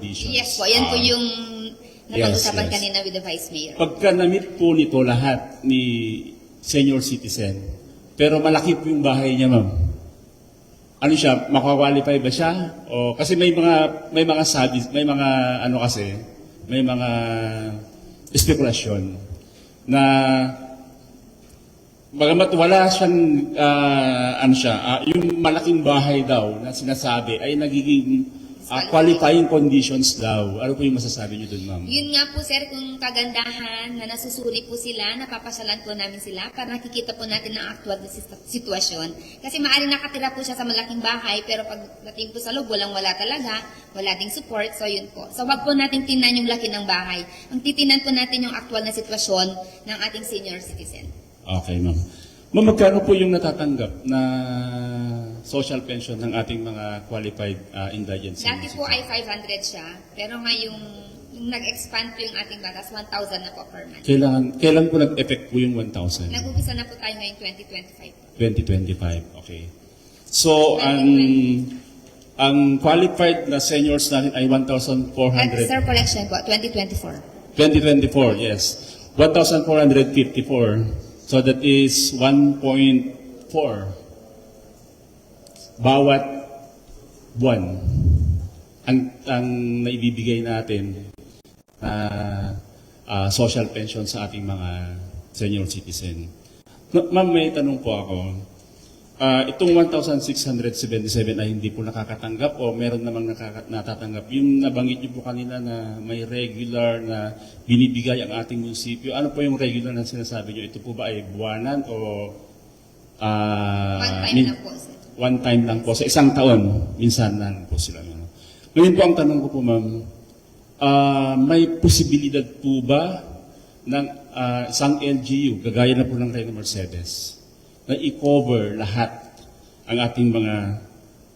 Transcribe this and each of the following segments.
conditions. Yes po, yan po yung napag-usapan yes. kanina with the Vice Mayor. Pagka na-meet po nito lahat ni senior citizen, pero malaki po yung bahay niya, ma'am. Ano siya, makakwalify ba siya? O kasi may mga studies, may mga may mga spekulasyon na bagamat wala siyang yung malaking bahay daw na sinasabi ay nagiging qualifying conditions daw. Ano po yung masasabi niyo dun, ma'am? Yun nga po, sir, kung kagandahan na nasusuri po sila, napapasalan po namin sila para nakikita po natin ang actual na sitwasyon. Kasi maaaring nakatira po siya sa malaking bahay, pero pagdating po sa loob, wala talaga, wala ding support, so yun po. So wag po natin tingnan yung laki ng bahay. Ang titinan po natin yung actual na sitwasyon ng ating senior citizen. Okay, ma'am. Ma'am, magkano po yung natatanggap na social pension ng ating mga qualified indigent senior Dati po citizen? ay 500 siya, pero ngayong nag-expand po yung ating batas, 1,000 na po per month. Kailan po nag-effect po yung 1,000? Nag-umpisa na po tayo ngayong 2025. 2025, okay. So, ang qualified na seniors natin ay 1,400. Sir, correction po, 2024. 2024, yes. 1,454. So that is 1.4 bawat buwan ang naibibigay natin na social pension sa ating mga senior citizen. Ma'am, may tanong po ako. Itong 1,677 ay hindi po nakakatanggap o meron namang natatanggap? Yung nabanggit niyo po kanina na may regular na binibigay ang ating munisipyo. Ano po yung regular na sinasabi niyo? Ito po ba ay buwanan o One time lang po, sir. one time lang po? Sa isang taon, minsan lang po sila. Ngayon po ang tanong ko po, ma'am, may posibilidad po ba ng isang LGU, gagaya na po ng Reyna Mercedes, na i-cover lahat ang ating mga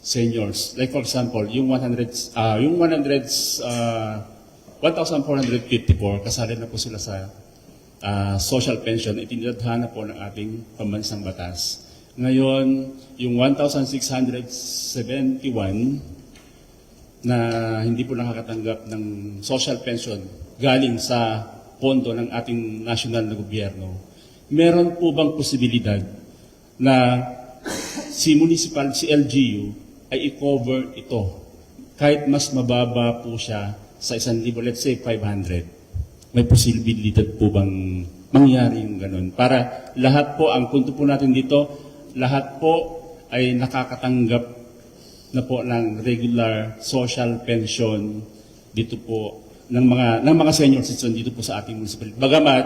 seniors? Like for example, yung 1,454, kasali na po sila sa social pension, itinadhana po ng ating pambansang batas. Ngayon, yung 1,671 na hindi po nakakatanggap ng social pension galing sa pondo ng ating national na gobyerno, meron po bang posibilidad na si LGU ay i-cover ito kahit mas mababa po siya sa 1,000, let's say 500? May posibilidad po bang mangyari yung ganun? Para lahat po, ang punto po natin dito, lahat po ay nakakatanggap na po ng regular social pension dito po ng mga senior citizen dito po sa ating municipality. Bagamat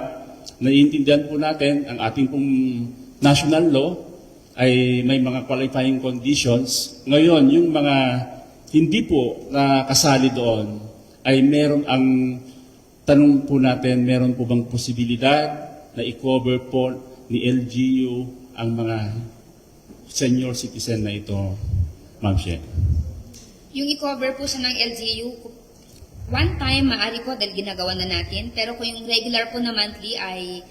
naiintindihan po natin ang ating pong national law ay may mga qualifying conditions. Ngayon, yung mga hindi po nakasali doon ay meron ang tanong po natin, meron po bang posibilidad na i-cover po ni LGU ang mga senior citizen na ito, Ma'am She? Yung i-cover po siya ng LGU, one time, maaari po dahil ginagawa na natin. Pero kung yung regular po na monthly ay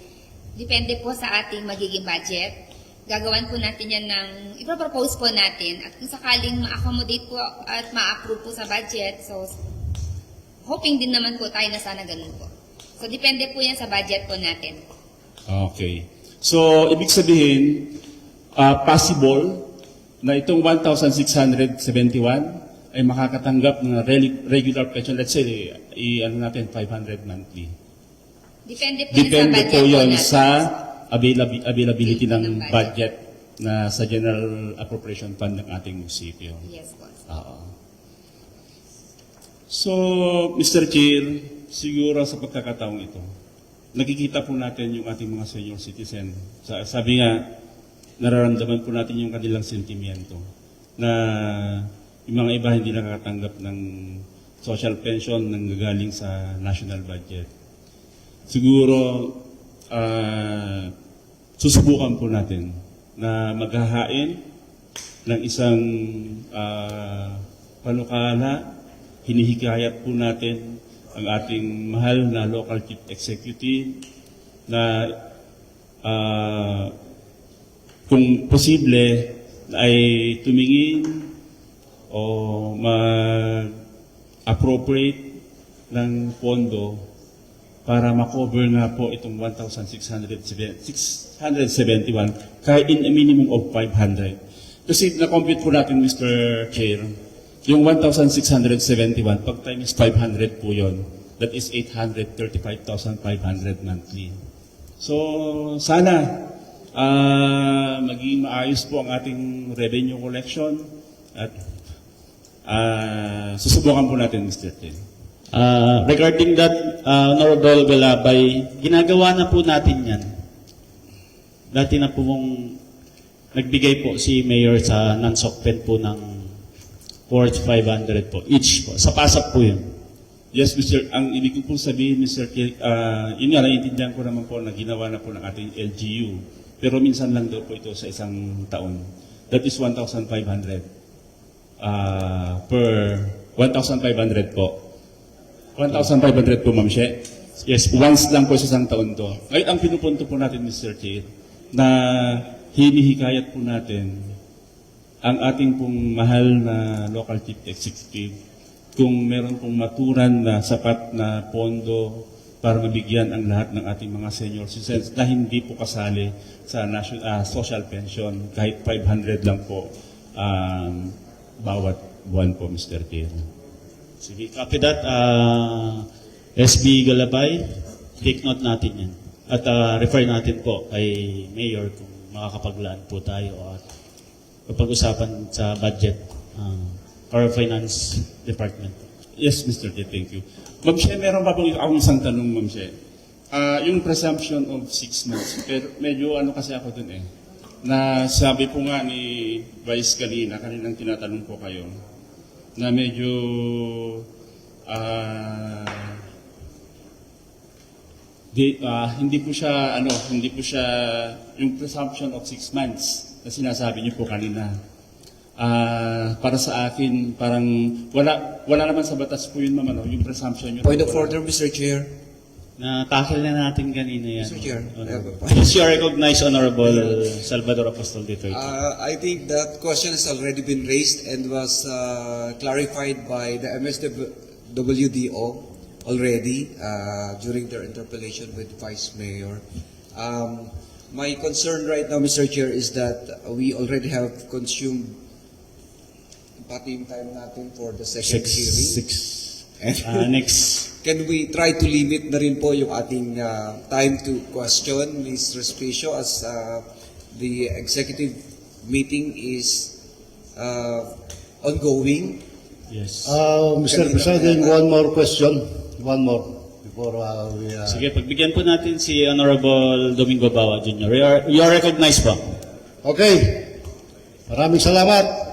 depende po sa ating magiging budget. Gagawan po natin yan ipropose po natin. At kung sakaling ma-accommodate po at ma-approve po sa budget, so hoping din naman po tayo na sana ganun po. So depende po yan sa budget po natin. Okay. So, ibig sabihin, possible na itong 1,671 ay makakatanggap ng regular pension, let's say, ano natin, 500 monthly. Depende po Depende yan sa budget po po yun natin. sa availability ng Ng budget na sa General Appropriation Fund ng ating munisipyo. Yes po. Oo. So, Mr. Chair, siguro sa pagkakataong ito, nakikita po natin yung ating mga senior citizen. Sabi nga, nararamdaman po natin yung kanilang sentimiento na yung mga iba hindi nakakatanggap ng social pension nang gagaling sa national budget. Siguro, susubukan po natin na maghahain ng isang panukala. Hinihikayat po natin ang ating mahal na local chief executive na kung posible ay tumingin o appropriate ng pondo para makover nga po itong 1,671 kahit in a minimum of 500. Kasi na-compute po natin, Mr. Chair, yung 1,671 pag times 500 po yun. That is 835,500 monthly. So, sana maging maayos po ang ating revenue collection at susubukan po natin, Mr. Chair. Regarding that, Honorable Galabay, ginagawa na po natin yan. Dati na po mong nagbigay po si Mayor sa non-SOCPEN po ng worth 500 po, each po. Sa PASAP po yun. Yes, Mr. Ang ibig ko po sabihin, Mr. Chair, yun nga, naiintindihan ko naman po na ginawa na po ng ating LGU. Pero minsan lang daw po ito sa isang taon. That is 1,500 per 1,500 po. 1,500 po, Ma'am She. Yes, once lang po sa isang taon to. Ngayon, ang pinupunto po natin, Mr. Chair, na hinihikayat po natin ang ating pong mahal na local chief executive kung meron pong maturan na sapat na pondo para mabigyan ang lahat ng ating mga senior citizens na hindi po kasali sa social pension, kahit 500 lang po bawat buwan po, Mr. Chair. Sige, copy that. SB Galabay, take note natin yan. At refer natin po kay Mayor kung makakapaglaan po tayo at kapag-usapan sa budget or finance department. Yes, Mr. Chair, thank you. Ma'am She, meron pa pong akong isang tanong, Ma'am She. Yung presumption of 6 months, pero medyo ano kasi ako dun na sabi po nga ni Vice kaninang tinatanong po kayo, na medyo hindi po siya yung presumption of 6 months na sinasabi niyo po kanina. Para sa akin, parang wala naman sa batas po yun, ma'am, yung presumption yun. Point of order, Mr. Chair. Na-tackle na natin kanina yan. Mr. Chair. Yes, you are recognized, Honorable Salvador Apostol Dito. I think that question has already been raised and was clarified by the MSWDO already during their interpellation with Vice Mayor. My concern right now, Mr. Chair, is that we already have consumed pati yung time natin for the second hearing. Next. Can we try to limit na rin po yung ating time to question Ms. Respicio as the executive meeting is ongoing? Yes. Mr. President, one more question. One more before we... Sige, pagbigyan po natin si Honorable Domingo Bawa Jr. You are recognized po. Okay. Maraming salamat.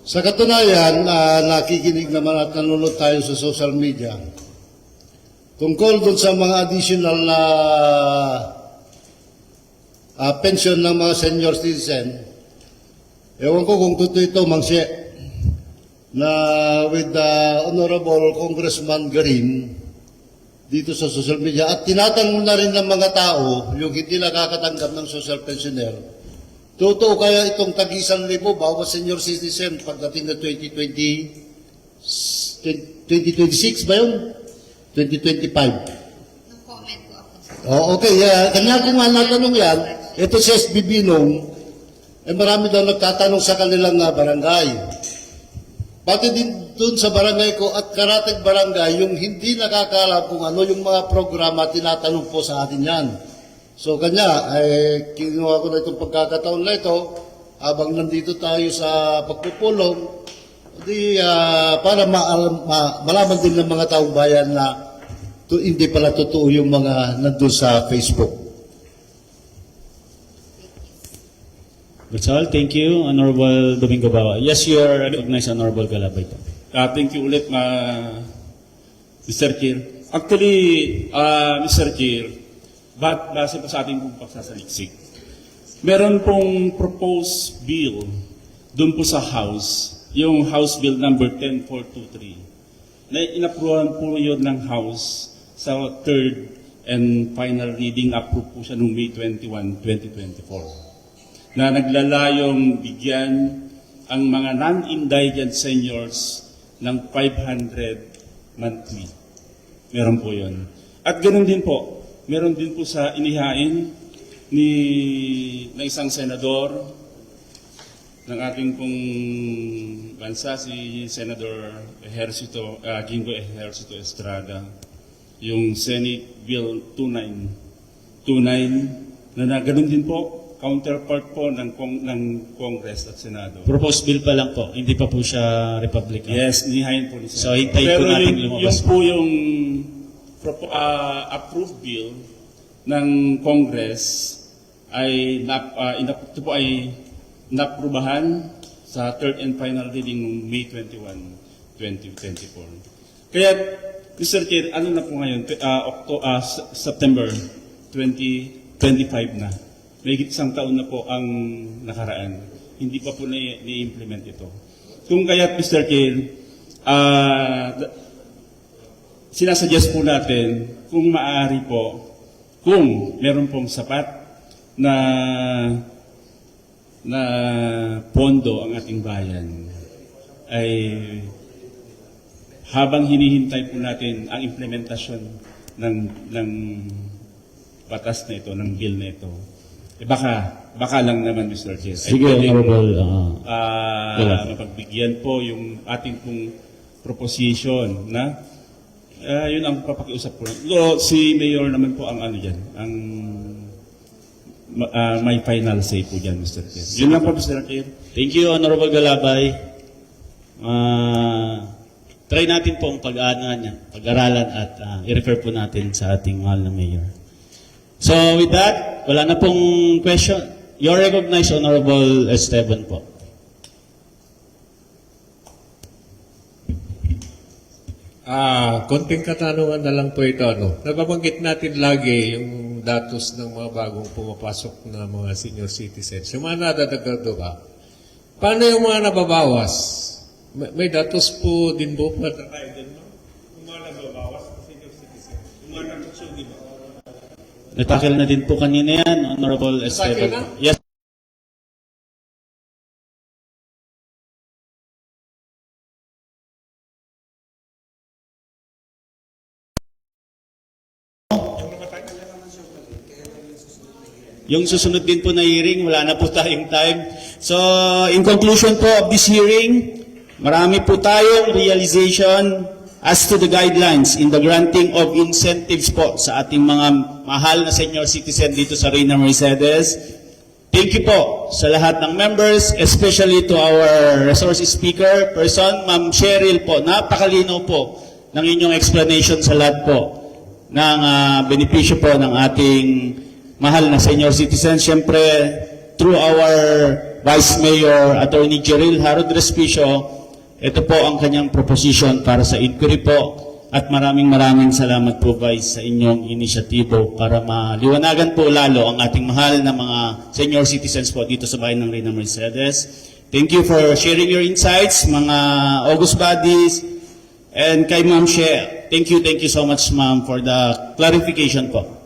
Sa katunayan, nakikinig naman at nanonood tayo sa social media tungkol dun sa mga additional na pension ng mga senior citizen. Ewan ko kung totoo ito, Mang She, na with the Honorable Congressman Garin dito sa social media at tinatanong na rin ng mga tao yung hindi nakakatanggap ng social pensioner. Totoo kaya itong tag-1,000 bawat senior citizen pagdating na 2026 ba yun? 2025. No-comment po ako. Okay. Kanya ko nga natanong yan, ito si SBB nung, marami daw nagtatanong sa kanilang barangay. Pati din dun sa barangay ko at Karatig Barangay, yung hindi nakakaalam kung ano yung mga programa, tinatanong po sa atin yan. So kanya, kinuha ko na itong pagkakataon na ito, habang nandito tayo sa pagpupulong, para malaman din ng mga taong bayan na hindi pala totoo yung mga nandun sa Facebook. That's all. Thank you, Honorable Domingo Bawa. Yes, you are recognized, Honorable Galabay. Thank you ulit, Mr. Chair. Actually, Mr. Chair, base pa sa ating pong pagsasaliksik, meron pong proposed bill doon po sa House, yung House Bill number 10423, na inapruhan po yun ng House sa third and final reading. Approve po siya noong May 21, 2024, na naglalayong bigyan ang mga non-indigent seniors ng 500 monthly. Meron po yun. At ganoon din po, meron din po sa inihain ng isang senador ng ating pong bansa, si Senator Jingo Ejercito Estrada, yung Senate Bill 2929 na ganoon din po, counterpart po ng Congress at Senado. Proposed bill pa lang po, hindi pa po siya Republican. Yes, nihayin po ni So, hintayin po natin lumabas. Yung po yung approved bill ng Congress ay ito po ay naprubahan sa third and final reading noong May 21, 2024. Kaya, Mr. Chair, ano na po ngayon? September 2025 na. May isang taon na po ang nakaraan. Hindi pa po na-implement ito. Kung kaya, Mr. Chair, sinasuggest po natin kung maaari po, kung meron pong sapat na pondo ang ating bayan, ay habang hinihintay po natin ang implementasyon ng batas na ito, ng bill na ito, baka lang naman, Mr. Chair. Sige, Honorable. Mapagbigyan po yung ating pong proposition na yun ang papakiusap ko. Si Mayor naman po ang ano dyan, ang may final say po dyan, Mr. Chair. Yun lang po, Mr. Chair. Thank you, Honorable Galabay. Try natin pong pag-aralan at i-refer po natin sa ating mahal na Mayor. So with that, wala na pong question. You're recognized, Honorable Esteban po. Konting katanungan na lang po ito. Nababanggit natin lagi yung datos ng mga bagong pumapasok na mga senior citizens. Yung mga nadadagdag ba? Paano yung mga nababawas? May datos po din po pa tayo din, no? Yung mga nababawas na senior citizens. Yung mga natusog, di ba? Natakil na din po kanina yan, Honorable Esteban. na? Yes. Yung susunod din po na hearing, wala na po tayong time. So, in conclusion po of this hearing, marami po tayong realization as to the guidelines in the granting of incentives po sa ating mga mahal na senior citizen dito sa Reyna Mercedes. Thank you po sa lahat ng members, especially to our resource speaker person, Ma'am Cheryl po. Napakalino po ng inyong explanation sa lahat po ng benepisyo po ng ating mahal na senior citizen. Siyempre, through our Vice Mayor, Attorney Jeril Harod Respicio, ito po ang kanyang proposition para sa inquiry po. At maraming salamat po, Vice, sa inyong inisyatibo para maliwanagan po lalo ang ating mahal na mga senior citizens po dito sa bayan ng Reyna Mercedes. Thank you for sharing your insights, mga August bodies, and kay Ma'am She. Thank you so much, Ma'am, for the clarification po.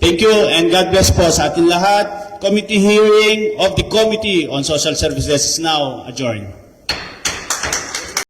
Thank you and God bless po sa ating lahat. Committee hearing of the Committee on Social Services is now adjourned.